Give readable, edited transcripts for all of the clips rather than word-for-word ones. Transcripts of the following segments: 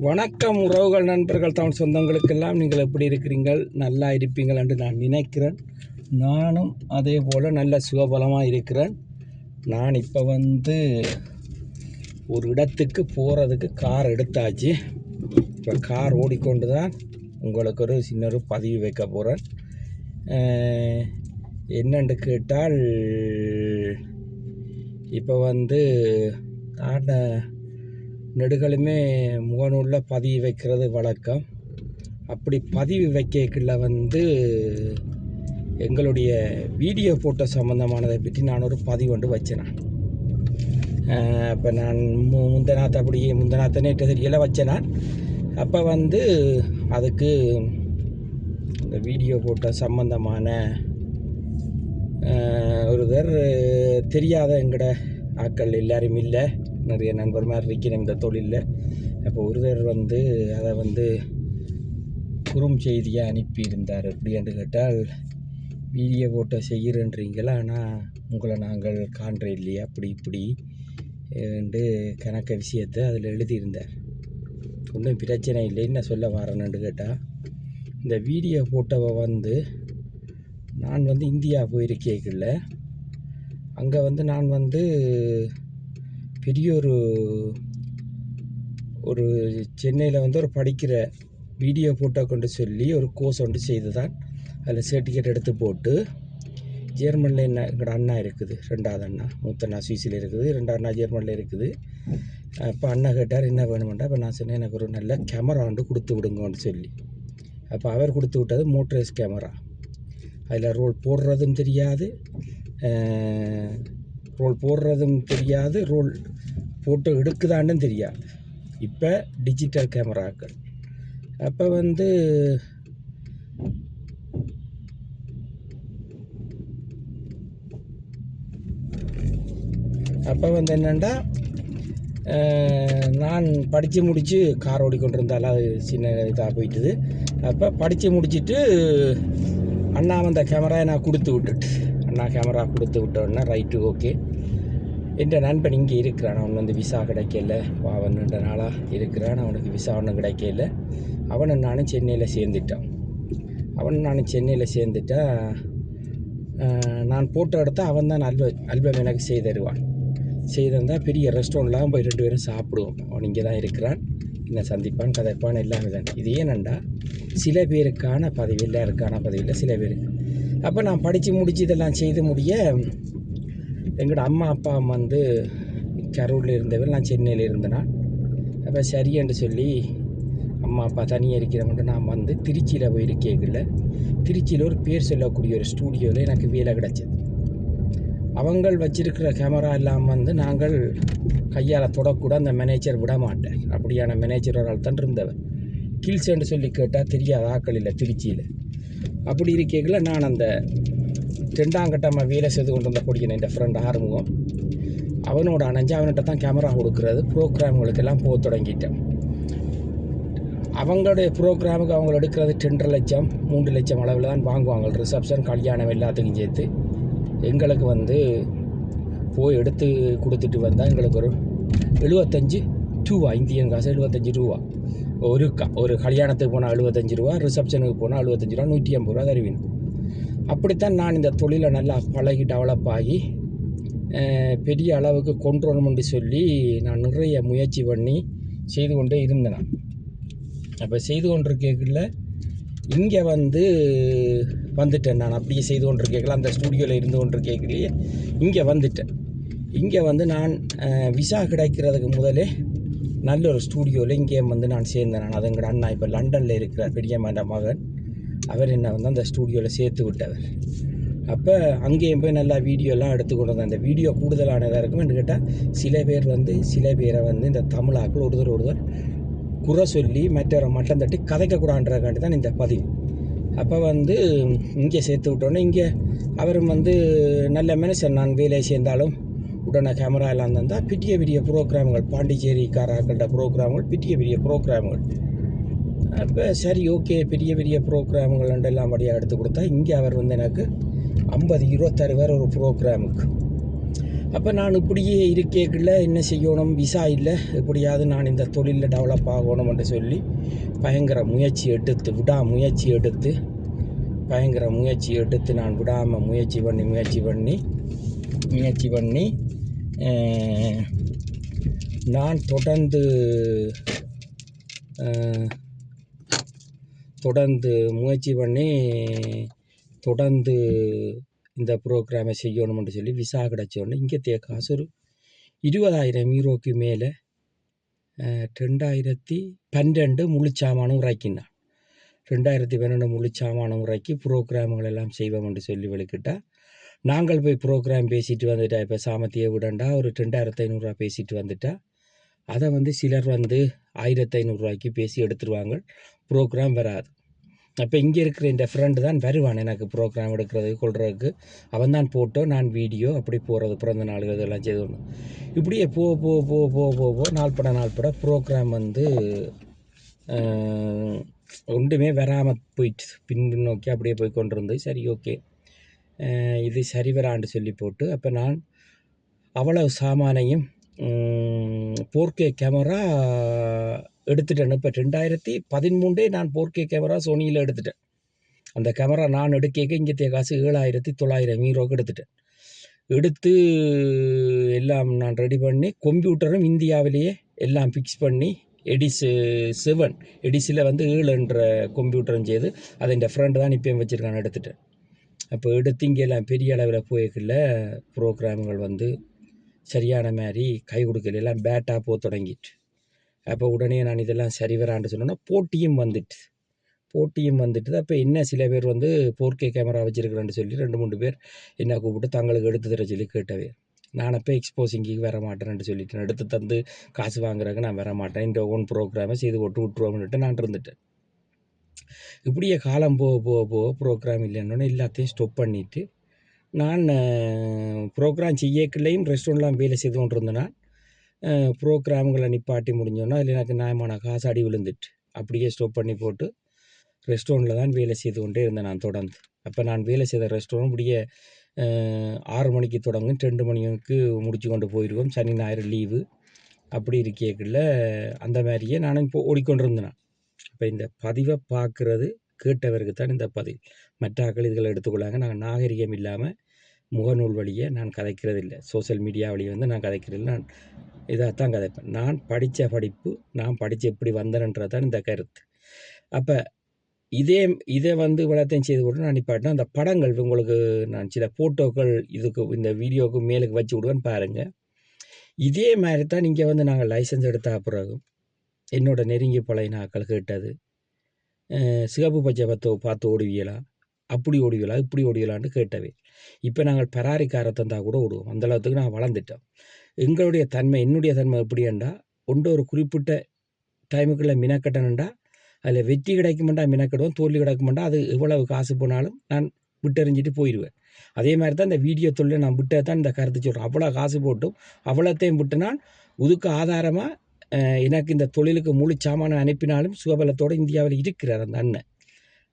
வணக்கம் உறவுகள், நண்பர்கள், தமிழ் சொந்தங்களுக்கெல்லாம் நீங்கள் எப்படி இருக்கிறீங்கள்? நல்லா இருப்பீங்கள் என்று நான் நினைக்கிறேன். நானும் அதே போல் நல்ல சுகபலமாக இருக்கிறேன். நான் இப்போ ஒரு இடத்துக்கு போகிறதுக்கு கார் எடுத்தாச்சு. இப்போ கார் ஓடிக்கொண்டு தான் உங்களுக்கு ஒரு சின்ன பதிவு வைக்க போகிறேன். என்னென்று கேட்டால், இப்போ நெடுகளுமே முகநூலில் பதிவு வைக்கிறது வழக்கம். அப்படி பதிவு வைக்கல எங்களுடைய வீடியோ ஃபோட்டோ சம்மந்தமானதை பற்றி நான் ஒரு பதிவு ஒன்று வச்சேன். அப்போ நான் முந்தநாத்த நேற்று தெரியல வச்சேன். அப்போ அதுக்கு இந்த வீடியோ ஃபோட்டோ சம்மந்தமான ஒருவர் தெரியாத எங்கட ஆக்கள் எல்லாரும் இல்லை, நிறைய நண்பர் மாதிரி இருக்கிறேன் இந்த தொழிலில். அப்போ ஒருவர் அதை குறும் செய்தியாக அனுப்பியிருந்தார். எப்படின்னு கேட்டால், வீடியோ ஃபோட்டோ செய்கிறன்றீங்களா, ஆனால் உங்களை நாங்கள் காண்ற இல்லையா, இப்படி கணக்க விஷயத்தை அதில் எழுதியிருந்தார். ஒன்றும் பிரச்சனை இல்லை. என்ன சொல்ல வரேன்னு கேட்டால், இந்த வீடியோ ஃபோட்டோவை நான் இந்தியா போயிருக்கேக்கில்ல, அங்கே நான் பெரிய ஒரு சென்னையில் ஒரு படிக்கிற வீடியோ ஃபோட்டோ கொண்டு சொல்லி ஒரு கோர்ஸ் ஒன்று செய்து தான் அதில் சர்டிஃபிகேட் எடுத்து போட்டு, ஜெர்மனில் எங்களோட அண்ணா இருக்குது, ரெண்டாவது அண்ணா, மூத்த அண்ணா சுவிஸில் இருக்குது, ரெண்டாவது அண்ணா ஜெர்மனில் இருக்குது. அப்போ அண்ணா கேட்டார் என்ன வேணுமெண்டா. அப்போ நான் சொன்னேன், எனக்கு ஒரு நல்ல கேமரா ஒன்று கொடுத்து விடுங்கன்னு சொல்லி. அப்போ அவர் கொடுத்து விட்டது மோட்ரேஸ் கேமரா. அதில் ரோல் போடுறதும் தெரியாது, ரோல் ஃபோட்டோ எடுக்குதான்னு தெரியாது. இப்போ டிஜிட்டல் கேமராக்கள். அப்போ என்னென்னா, நான் படித்து முடித்து கார் ஓடிக்கொண்டிருந்தாலும் அது சின்ன இதாக போயிட்டுது. அப்போ படித்து முடிச்சுட்டு அண்ணா அந்த கேமராவை நான் கொடுத்து விட்டோன்னா ரைட்டு ஓகே. என்ற நண்பன் இங்கே இருக்கிறான். அவன் விசா கிடைக்கல, அவன்ன்ற நாளாக இருக்கிறான். அவனுக்கு விசா ஒன்றும் கிடைக்கல. நானும் சென்னையில் சேர்ந்துட்டா நான் ஃபோட்டோ எடுத்தால் அவன் தான் ஆல்பம் எனக்கு செய்திருந்தால் பெரிய ரெஸ்டாரண்ட்லாம் போய் 2 பேரும் சாப்பிடுவோம். அவன் இங்கே தான் இருக்கிறான், என்ன சந்திப்பான், கதைப்பான், எல்லாமே தான். இது ஏனண்டா, சில பேருக்கான பதவி, எல்லாருக்கான பதவியில் சில பேருக்கு. அப்போ நான் படித்து முடித்து இதெல்லாம் செய்து முடிய, எங்களோட அம்மா அப்பா கரூரில் இருந்தவர், நான் சென்னையில் இருந்தேனா. அப்போ சரி என்று சொல்லி அம்மா அப்பா தனியாக இருக்கிறவங்க நான் திருச்சியில் போயிருக்கேங்கல்ல, திருச்சியில் ஒரு பேர் சொல்லக்கூடிய ஒரு ஸ்டூடியோவில் எனக்கு வேலை கிடச்சிது. அவங்கள் வச்சிருக்கிற கேமரா எல்லாம் நாங்கள் கையால் தொடக்கூட அந்த மேனேஜர் விட மாட்டேன். அப்படியான மேனேஜர் ஒரு ஆள் தான் இருந்தவர். கில்ஸ்ன்னு சொல்லி கேட்டால் தெரியாத ஆக்கள் இல்லை திருச்சியில். அப்படி இருக்கேங்கள நான் அந்த 2ஆம் கட்டமாக வேலை செய்து கொண்டு வந்த பொடிக்கணும் என் ஃப்ரெண்ட் ஆறுமுகம், அவனோட அணைஞ்சு அவன்கிட்ட தான் கேமரா கொடுக்குறது ப்ரோக்ராம்களுக்கெல்லாம் போக தொடங்கிட்டேன். அவங்களுடைய ப்ரோக்ராமுக்கு அவங்க எடுக்கிறது 2.5 லட்சம் 3 லட்சம் அளவில் தான் வாங்குவாங்க. ரிசப்ஷன், கல்யாணம் எல்லாத்துக்கும் சேர்த்து எங்களுக்கு போய் எடுத்து கொடுத்துட்டு வந்தால் எங்களுக்கு ஒரு 75 ரூபா, இந்தியன் காசு 75 ரூபா. ஒரு கல்யாணத்துக்கு போனால் 75 ரூபா, ரிசப்ஷனுக்கு போனால் 75 ரூபா, 150 ரூபா தருவீங்க. அப்படித்தான் நான் இந்த தொழிலை நல்லா பழகி டெவலப் ஆகி பெரிய அளவுக்கு கொண்டு வரணும்னு சொல்லி நான் நிறைய முயற்சி பண்ணி செய்து கொண்டே இருந்தேன். அப்போ செய்து கொண்டிருக்கல இங்கே வந்துட்டேன். நான் அப்படியே செய்து கொண்டிருக்கல, அந்த ஸ்டூடியோவில் இருந்து கொண்டிருக்கலையே இங்கே வந்துட்டேன். இங்கே நான் விசா கிடைக்கிறதுக்கு முதலே நல்ல ஒரு ஸ்டூடியோவில் இங்கே நான் சேர்ந்தேன். நான் அது எங்களோட அண்ணா இப்போ லண்டனில் இருக்கிறார், பெரியம்மாண்ட மகன். அவர் என்ன அந்த ஸ்டூடியோவில் சேர்த்து விட்டவர். அப்போ அங்கேயும் போய் நல்லா வீடியோலாம் எடுத்துக்கொண்டு வந்தேன். அந்த வீடியோ கூடுதலானதாக இருக்கும்னு கேட்டால், சில பேரை இந்த தமிழாக்கள் ஒருத்தர் குறை சொல்லி மற்றவரை மட்டம் தட்டி கதைக்கக்கூடாதுன்றக்காண்டி தான் இந்த பதிவு. அப்போ இங்கே சேர்த்து விட்டோன்னே, இங்கே அவரும் நல்ல மனுஷன். நான் வேலை சேர்ந்தாலும் உடனே கேமரா எல்லாம் தந்தால் பெரிய ப்ரோக்ராம்கள், பாண்டிச்சேரிக்காரர்கள்ட ப்ரோக்ராம்கள், பெரிய ப்ரோக்ராம்கள். அப்போ சரி ஓகே, பெரிய ப்ரோக்ராம்கள் எல்லாம் வழியாக எடுத்து கொடுத்தா, இங்கே அவர் எனக்கு 50 யூரோ தருவார் ஒரு ப்ரோக்ராமுக்கு. அப்போ நான் இப்படியே இருக்கேக்குள்ள என்ன செய்யணும், விசா இல்லை, எப்படியாவது நான் இந்த தொழிலில் டெவலப் ஆகணும்னு சொல்லி பயங்கர முயற்சி எடுத்து பயங்கர முயற்சி எடுத்து நான் விடாமல் முயற்சி பண்ணி நான் தொடர்ந்து முயற்சி பண்ணி தொடர்ந்து இந்த ப்ரோக்ராமை செய்யணும்னு சொல்லி விசா கிடச்சோடனே இங்கே காசு ஒரு 20,000 யூரோக்கு மேலே 2012 முழுச்சாமானும் உரைக்கினான். 2012 முழுச்சாமானும் உரைக்கி ப்ரோக்ராம்கள் எல்லாம் செய்வோம் என்று சொல்லி வெளிக்கிட்டா நாங்கள் போய் ப்ரோக்ராம் பேசிட்டு வந்துட்டா. இப்போ சாமத்தியை விடண்டா ஒரு 2,500 பேசிட்டு வந்துட்டா அதை வந்து சிலர் வந்து 1,500 பேசி எடுத்துருவாங்க, ப்ரோக்ராம் வராது. அப்போ இங்கே இருக்கிற இந்த ஃப்ரெண்டு தான் வருவான் எனக்கு ப்ரோக்ராம் எடுக்கிறதுக்கு கொள்றதுக்கு. அவன் தான் போட்டோ, நான் வீடியோ, அப்படி போகிறது, பிறந்த நாள் இதெல்லாம் செய்து ஒன்று இப்படியே போ நாள்பட ப்ரோக்ராம் வந்து ஒன்றுமே வராமல் போயிட்டு பின்னோக்கி அப்படியே போய் கொண்டிருந்து. சரி, ஓகே, இது சரி வரான்னு சொல்லி போட்டு அப்போ நான் அவ்வளவு சாமானையும் 4K கேமரா எடுத்துட்டேன். இப்போ 2013 நான் 4K கேமரா சோனியில் எடுத்துட்டேன். அந்த கேமரா நான் எடுக்க இங்கே காசு 7,900 யூரோக்கு எடுத்து எல்லாம் நான் ரெடி பண்ணி கம்ப்யூட்டரும் இந்தியாவிலேயே எல்லாம் ஃபிக்ஸ் பண்ணி எடிஸில் வந்து 7 கம்ப்யூட்டரும் செய்து அதை இந்த ஃப்ரெண்டு தான் இப்போயும் வச்சுருக்கான் எடுத்துட்டேன். அப்போ எடுத்து இங்கே எல்லாம் பெரிய அளவில் போய்க்குள்ள ப்ரோக்ராம்கள் வந்து சரியான மாதிரி கை கொடுக்கல, எல்லாம் பேட்டாக போக தொடங்கிட்டு. அப்போ உடனே நான் இதெல்லாம் சரி வரான்னு சொன்னோன்னா போட்டியும் வந்துட்டு அப்போ என்ன சில பேர் வந்து 4K கேமரா வச்சுருக்கிறேன்னு சொல்லி 2-3 பேர் என்ன கூப்பிட்டு தங்களுக்கு எடுத்து தர சொல்லி கேட்டவே. நான் அப்போ எக்ஸ்போசிங்கு வர மாட்டேன்னு சொல்லிட்டேன். எடுத்து தந்து காசு வாங்குறதுக்கு நான் வர மாட்டேன், இந்த ஓன் ப்ரோக்ராமை செய்து போட்டு விட்டுருவோம்னுட்டு நான் இருந்துட்டேன். இப்படியே காலம் போக ப்ரோக்ராம் இல்லைன்னு எல்லாத்தையும் ஸ்டாப் பண்ணிவிட்டு நான் ப்ரோக்ராம் செய்யக்குள்ளேயும் ரெஸ்டாரண்ட்லாம் வேலை செய்து கொண்டு இருந்தேன்னா ப்ரோக்ராம்களை நிப்பாட்டி முடிஞ்சோன்னா அதில் எனக்கு நியாயமான காசு அடி விழுந்துட்டு அப்படியே ஸ்டாப் பண்ணி போட்டு ரெஸ்டாரண்ட்டில் தான் வேலை செய்து கொண்டே இருந்தேன் நான் தொடர்ந்து. அப்போ நான் வேலை செய்த ரெஸ்டாரண்ட் இப்படியே 6 மணிக்கு தொடங்கும், 2 மணிக்கு முடிச்சு கொண்டு போயிடுவோம், சனி ஞாயிறு லீவு. அப்படி இருக்கக்குள்ள அந்த மாதிரியே நானும் இப்போ ஓடிக்கொண்டிருந்தேன். இப்போ இந்த பதிவை பார்க்குறது கேட்டவருக்கு தான் இந்த பதிவு. மற்ற ஆக்கள் இதுகளை எடுத்துக்கொள்ளாங்க. நான் நாகரிகம் இல்லாமல் முகநூல் வழியை நான் கதைக்கிறது இல்லை, சோசியல் மீடியா வழியை வந்து நான் கதைக்கிறது. நான் இதைத்தான் கதைப்பேன். நான் படித்த படிப்பு, நான் படித்து எப்படி வந்தேன்ன்றது தான் இந்த கருத்து. அப்போ இதை வந்து வளத்தையும் செய்து போட்டு நான் நிப்பாட்டினா அந்த படங்கள் உங்களுக்கு நான் சில ஃபோட்டோக்கள் இதுக்கு இந்த வீடியோவுக்கு மேலுக்கு வச்சு விடுவேன் பாருங்கள். இதே மாதிரி தான் இங்கே வந்து நாங்கள் லைசன்ஸ் எடுத்த பிறகு என்னோட நெருங்கி பழைய நாட்கள் கேட்டது, சிகப்பு பச்சை பார்த்து ஓடுவீங்களா, அப்படி ஓடுவீங்களா, இப்படி ஓடுவீங்களான்னு கேட்டவே. இப்போ நாங்கள் பராரி காரை தந்தால் கூட ஓடுவோம், அந்தளவுக்கு நான் வளர்ந்துட்டோம். எங்களுடைய தன்மை, என்னுடைய தன்மை எப்படின்னா, ஒரு குறிப்பிட்ட டைமுக்குள்ளே மினக்கட்டணுண்டா அதில் வெற்றி கிடைக்குமெண்டா மினக்கடுவோம், தோல்வி கிடைக்குமெண்டா அது எவ்வளவு காசு போனாலும் நான் விட்டெறிஞ்சிட்டு போயிடுவேன். அதே மாதிரி தான் இந்த வீடியோ தொழில் நான் விட்டே தான் இந்த கருத்து சொல்கிறேன். அவ்வளோ காசு போட்டும் அவ்வளோத்தையும் விட்டு நான் உதுக்கு ஆதாரமாக எனக்கு இந்த தொழிலுக்கு முழு சாமான அனுப்பினாலும் சுகபலத்தோடு இந்தியாவில் இருக்கிறார் அந்த அண்ணன்.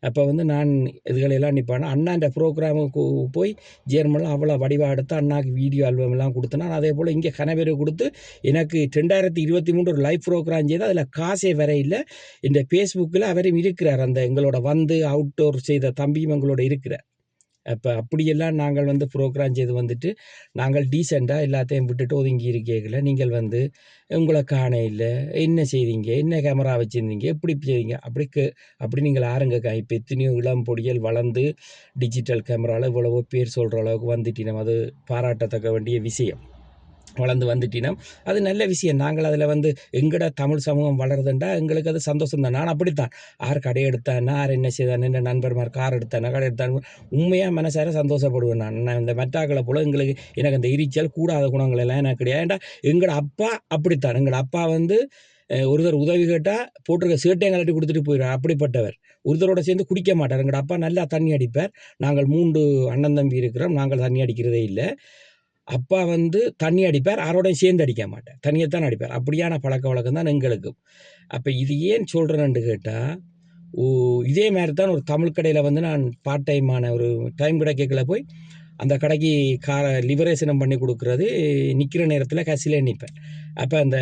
அப்போ வந்து நான் இதுகளெல்லாம் நிற்பானே அண்ணா இந்த ப்ரோக்ராமுக்கு போய் ஜெர்மனில் அவ்வளோ வடிவாக எடுத்து அண்ணாக்கு வீடியோ ஆல்பம்லாம் கொடுத்தேன். அதே போல் இங்கே கனவேறு கொடுத்து எனக்கு 2023 ஒரு லைவ் ப்ரோக்ராம் செய்து அதில் காசே வர இல்லை. இந்த ஃபேஸ்புக்கில் அவரும் இருக்கிறார், அந்த எங்களோட வந்து அவுட்டோர் செய்த தம்பியும் எங்களோட இருக்கிறார். அப்போ அப்படியெல்லாம் நாங்கள் வந்து ப்ரோக்ராம் செய்து வந்துட்டு நாங்கள் டீசெண்டாக எல்லாத்தையும் விட்டுட்டு ஒதுங்கி இருக்கீங்கள. நீங்கள் வந்து உங்களை காண இல்லை, என்ன செய்தீங்க, என்ன கேமரா வச்சுருந்தீங்க, எப்படி செய்தீங்க, அப்படி நீங்கள் ஆருங்க. இப்போ எத்தனையோ இளம் பொடியல் வளர்ந்து டிஜிட்டல் கேமராவில் இவ்வளவோ பேர் சொல்கிற அளவுக்கு வந்துட்டினோம். அது பாராட்டத்தக்க வேண்டிய விஷயம். வளர்ந்து வந்துட்டினோம், அது நல்ல விஷயம். நாங்கள் அதில் வந்து எங்கட தமிழ் சமூகம் வளருதுண்டா எங்களுக்கு அது சந்தோஷம் தான். நான் அப்படித்தான், யார் கடை எடுத்தானா, யார் என்ன செய்தான், என்ன நண்பர்மார் கார் எடுத்தானா, கடை எடுத்தான உண்மையாக மனசார சந்தோஷப்படுவேன். நான் இந்த மெட்டாக்களை போல் எனக்கு அந்த இரிச்சல் கூடாத குணங்கள் எல்லாம் எனக்கு கிடையாது. ஏன்டா எங்களோட அப்பா அப்படித்தான். எங்களோட அப்பா வந்து ஒருத்தர் உதவி கேட்டால் போட்டிருக்க சேட்டையும் கலட்டி கொடுத்துட்டு போயிடுவார், அப்படிப்பட்டவர். ஒருத்தரோட சேர்ந்து குடிக்க மாட்டார். எங்களோட அப்பா நல்லா தண்ணி அடிப்பார். நாங்கள் 3 அண்ணன் தம்பி இருக்கிறோம், நாங்கள் தண்ணி அடிக்கிறதே இல்லை. அப்பா வந்து தண்ணி அடிப்பார், யாரோடையும் சேர்ந்து அடிக்க மாட்டார், தண்ணியைத்தான் அடிப்பார். அப்படியான பழக்க வழக்கம் தான் எங்களுக்கும். அப்போ இது ஏன் சொல்கிறேன்னு கேட்டால், இதே மாதிரி தான் ஒரு தமிழ் கடையில் வந்து நான் பார்ட் டைமான ஒரு டைம் கிடைக்கல போய் அந்த கடைக்கு லிபரேஷனம் பண்ணி கொடுக்குறது நிற்கிற நேரத்தில் கசிலே நிற்பேன். அப்போ அந்த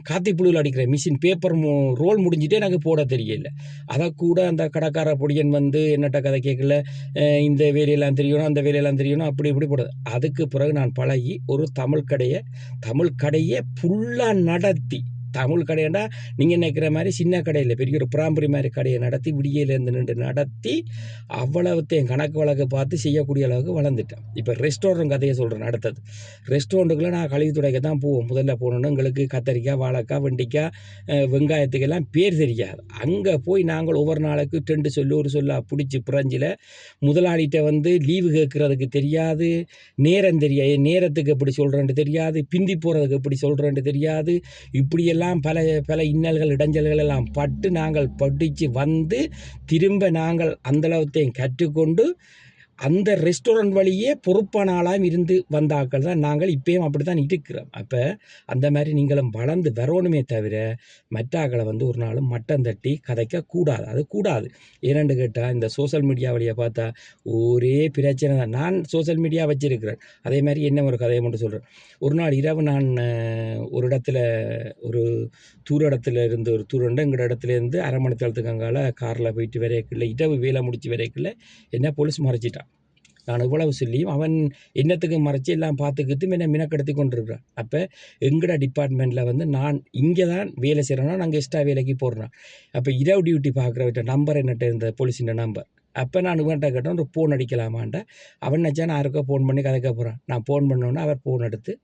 காத்தி புழுவில் அடிக்கிற மிஷின் பேப்பர் ரோல் முடிஞ்சிட்டே எனக்கு போட தெரியல. அதை கூட அந்த கடைக்கார பொடியன் வந்து என்னட்ட கதை கேட்கல, இந்த வேலையெல்லாம் தெரியணும் அந்த வேலையெல்லாம் தெரியணும் அப்படி இப்படி போடுது. அதுக்கு பிறகு நான் பழகி ஒரு தமிழ் கடையை ஃபுல்லாக நடத்தி, தமிழ் கடையண்டா நீங்கள் நினைக்கிற மாதிரி சின்ன கடையில் பெரிய ஒரு பிராம்பரி மாதிரி கடையை நடத்தி விடியலேருந்து நின்று நடத்தி அவ்வளவுத்தையும் கணக்கு வழக்கு பார்த்து செய்யக்கூடிய அளவுக்கு வளர்ந்துட்டேன். இப்போ ரெஸ்டாரண்ட் கதையை சொல்கிறேன். அடுத்தது ரெஸ்டாரண்ட்டுக்குள்ளே நான் கழிவு துடைக்க தான் போவோம். முதல்ல போனோன்னு எங்களுக்கு கத்தரிக்காய், வாழைக்காய், வெண்டைக்காய், வெங்காயத்துக்கெல்லாம் பேர் தெரியாது. அங்கே போய் நாங்கள் ஒவ்வொரு நாளைக்கு 2 சொல்லு ஒரு சொல்லா பிடிச்சி பிறஞ்சில் முதலாளிகிட்ட வந்து லீவு கேட்குறதுக்கு தெரியாது, நேரம் தெரியாது, நேரத்துக்கு எப்படி சொல்கிறேன்ட்டு தெரியாது, பிந்தி போகிறதுக்கு எப்படி சொல்கிறேன்ட்டு தெரியாது. இப்படியெல்லாம் பல இன்னல்கள் இடைஞ்சல்கள் எல்லாம் பட்டு நாங்கள் படித்து வந்து திரும்ப நாங்கள் அந்தளவுத்தையும் கற்றுக்கொண்டு அந்த ரெஸ்டாரண்ட் வழியே பொறுப்பான ஆளாக இருந்து வந்த ஆட்கள் தான் நாங்கள். இப்பயும் அப்படி தான் இருக்கிறோம். அப்போ அந்த மாதிரி நீங்களும் வளர்ந்து வரணுமே தவிர மற்ற ஆக்களை வந்து ஒரு நாளும் மட்டம் தட்டி கதைக்கக்கூடாது. அது கூடாது. ஏனென்று கேட்டால் இந்த சோசியல் மீடியா வழியை பார்த்தா ஒரே பிரச்சனை தான். நான் சோசியல் மீடியா வச்சிருக்கிறேன். அதே மாதிரி என்ன ஒரு கதையை மட்டும் சொல்கிறேன். ஒரு நாள் இரவு நான் ஒரு இடத்துல ஒரு இடத்துல இருந்து ஒரு தூரண்டு எங்கள் இடத்துலேருந்து அரை மணி நேரத்துக்கு அங்கால காரில் போயிட்டு வரையக்குள்ள இரவு வேலை முடிச்சு வரையக்குள்ள என்ன போலீஸ் மறைச்சிட்டான். நான் இவ்வளவு சொல்லியும் அவன் என்னத்துக்கு மறைச்சி எல்லாம் பார்த்துக்கிட்டு என்னை மினக்கெடுத்து கொண்டிருக்கிறான். அப்போ எங்கட டிபார்ட்மெண்ட்டில் வந்து நான் இங்கே தான் வேலை செய்கிறேன்னா நாங்கள் எக்ஸ்ட்ரா வேலைக்கு போடுறோம். அப்போ இரவு டியூட்டி பார்க்குறவிட்ட நம்பர் என்னட்ட இருந்த போலீஸின் நம்பர். அப்போ நான் இவன்ட்ட கேட்டேன் ஒரு ஃபோன் அடிக்கலாமான்ட்ட. அவன் நினச்சா நான் யாருக்கோ ஃபோன் பண்ணி கதைக்க போகிறான். நான் ஃபோன் பண்ணோன்னே அவர் ஃபோன் எடுத்து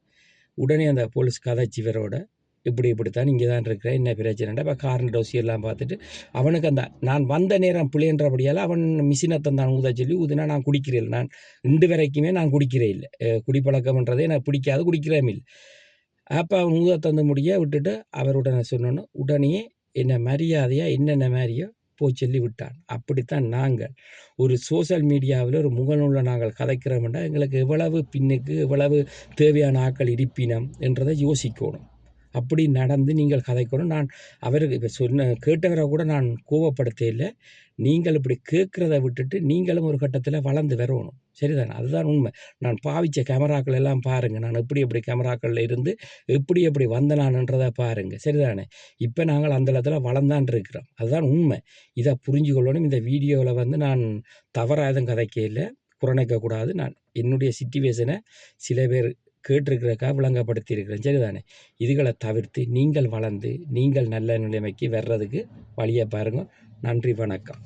உடனே அந்த போலீஸ் கதைச்சிவரோட இப்படித்தான் இங்கே தான் இருக்கிறேன், என்ன பிரச்சனைடா. இப்போ கார்ன டோசி எல்லாம் பார்த்துட்டு அவனுக்கு அந்த நான் வந்த நேரம் பிள்ளைன்றபடியால் அவன் மிஷினை தந்தான் ஊத சொல்லி ஊதுனா நான் குடிக்கிறேன். நான் இன்று வரைக்குமே நான் குடிக்கிறே இல்லை. குடிப்பழக்கம்ன்றதே நான் பிடிக்காது, குடிக்கிறேன் இல்லை. அப்போ அவன் ஊத தந்து முடிய விட்டுட்டு அவருடனே சொன்னோன்னு உடனே என்ன மரியாதையாக என்னென்ன மாதிரியோ போய் சொல்லி விட்டான். அப்படித்தான் நாங்கள் ஒரு சோசியல் மீடியாவில் ஒரு முகநூல்ல நாங்கள் கதைக்கிறோம்னா எங்களுக்கு எவ்வளவு பின்னுக்கு எவ்வளவு தேவையான ஆக்கள் இருப்பினம் என்றதை யோசிக்கணும். அப்படி நடந்து நீங்கள் கதைக்கணும். நான் அவருக்கு இப்போ கேட்டவரை கூட நான் கோவப்படுத்த இல்லை. நீங்கள் இப்படி கேட்குறத விட்டுட்டு நீங்களும் ஒரு கட்டத்தில் வளர்ந்து வரணும். சரிதானே? அதுதான் உண்மை. நான் பாவித்த கேமராக்கள் எல்லாம் பாருங்கள். நான் எப்படி கேமராக்களில் இருந்து எப்படி வந்தனான்றதை பாருங்கள். சரிதானே? இப்போ நாங்கள் அந்த இடத்துல வளர்ந்தான் இருக்கிறோம். அதுதான் உண்மை. இதை புரிஞ்சு கொள்ளணும். இந்த வீடியோவில் வந்து நான் தவறாக எதுவும் கதைக்க இல்லை, குறைக்கக்கூடாது. நான் என்னுடைய சிச்சுவேஷனை சில பேர் கேட்டிருக்கிறக்கா விளங்கப்படுத்தி இருக்கிறேன். சரிதானே? இதுகளை தவிர்த்து நீங்கள் வளர்ந்து நீங்கள் நல்ல நிலைமைக்கு வர்றதுக்கு வழியை பாருங்கள். நன்றி, வணக்கம்.